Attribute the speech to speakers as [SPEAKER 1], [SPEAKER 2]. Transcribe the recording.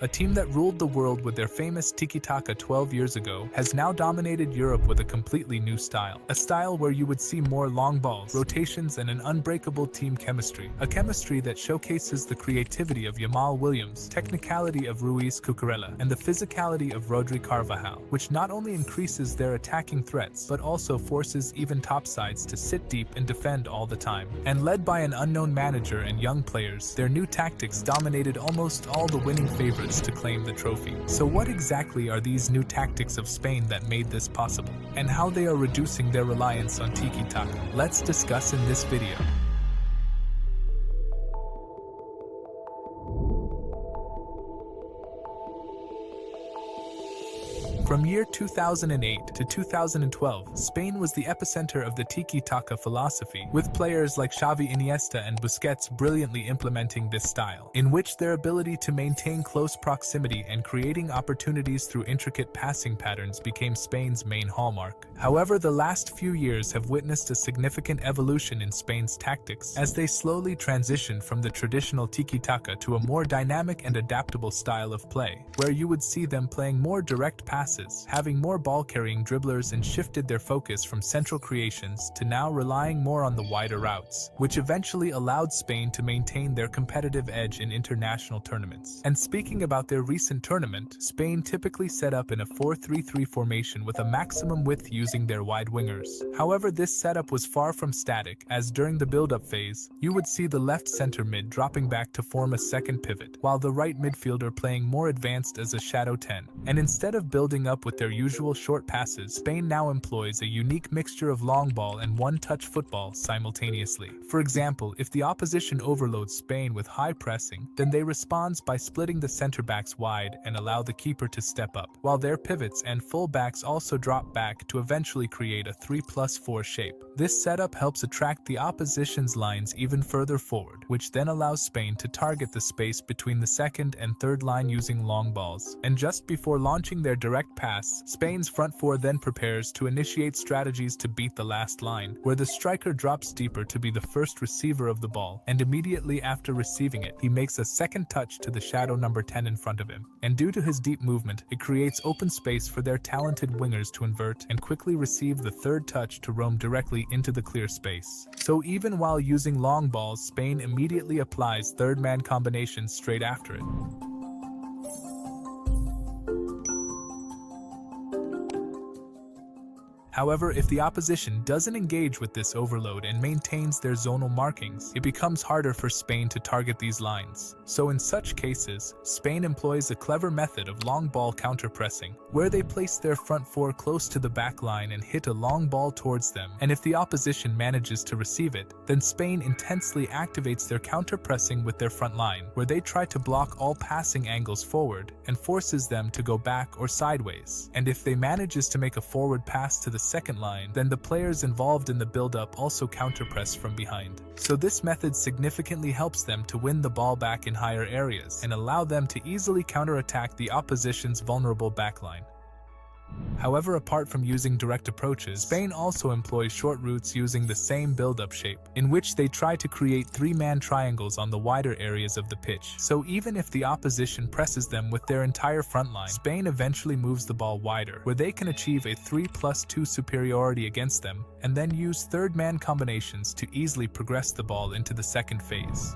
[SPEAKER 1] a team that ruled the world with their famous tiki-taka 12 years ago, has now dominated Europe with a completely new style. A style where you would see more long balls, rotations, and an unbreakable team chemistry. A chemistry that showcases the creativity of Jamal Williams, technicality of Ruiz Cucurella, and the physicality of Rodri Carvajal, which not only increases their attacking threats, but also forces even top sides to sit deep and defend all the time. And led by an unknown manager and young players, their new tactics dominated almost all the winning favorites to claim the trophy. So what exactly are these new tactics of Spain that made this possible? And how they are reducing their reliance on tiki-taka? Let's discuss in this video. From year 2008 to 2012, Spain was the epicenter of the tiki-taka philosophy, with players like Xavi, Iniesta, and Busquets brilliantly implementing this style, in which their ability to maintain close proximity and creating opportunities through intricate passing patterns became Spain's main hallmark. However, the last few years have witnessed a significant evolution in Spain's tactics, as they slowly transitioned from the traditional tiki-taka to a more dynamic and adaptable style of play, where you would see them playing more direct passes, having more ball-carrying dribblers, and shifted their focus from central creations to now relying more on the wider routes, which eventually allowed Spain to maintain their competitive edge in international tournaments. And speaking about their recent tournament, Spain typically set up in a 4-3-3 formation with a maximum width using their wide wingers. However, this setup was far from static, as during the build-up phase, you would see the left center mid dropping back to form a second pivot, while the right midfielder playing more advanced as a shadow 10. And instead of building up with their usual short passes, Spain now employs a unique mixture of long ball and one-touch football simultaneously. For example, if the opposition overloads Spain with high pressing, then they respond by splitting the center-backs wide and allow the keeper to step up, while their pivots and full-backs also drop back to eventually create a 3+4 shape. This setup helps attract the opposition's lines even further forward, which then allows Spain to target the space between the second and third line using long balls. And just before launching their direct pass, Spain's front four then prepares to initiate strategies to beat the last line, where the striker drops deeper to be the first receiver of the ball, and immediately after receiving it, he makes a second touch to the shadow number 10 in front of him. And due to his deep movement, it creates open space for their talented wingers to invert and quickly receive the third touch to roam directly into the clear space. So even while using long balls, Spain immediately applies third-man combinations straight after it. However, if the opposition doesn't engage with this overload and maintains their zonal markings, it becomes harder for Spain to target these lines. So in such cases, Spain employs a clever method of long ball counter-pressing, where they place their front four close to the back line and hit a long ball towards them, and if the opposition manages to receive it, then Spain intensely activates their counter-pressing with their front line, where they try to block all passing angles forward and forces them to go back or sideways. And if they manages to make a forward pass to the second line, then the players involved in the build-up also counterpress from behind. So this method significantly helps them to win the ball back in higher areas and allow them to easily counterattack the opposition's vulnerable backline. However, apart from using direct approaches, Spain also employs short routes using the same build-up shape, in which they try to create three-man triangles on the wider areas of the pitch. So even if the opposition presses them with their entire front line, Spain eventually moves the ball wider, where they can achieve a 3+2 superiority against them, and then use third-man combinations to easily progress the ball into the second phase.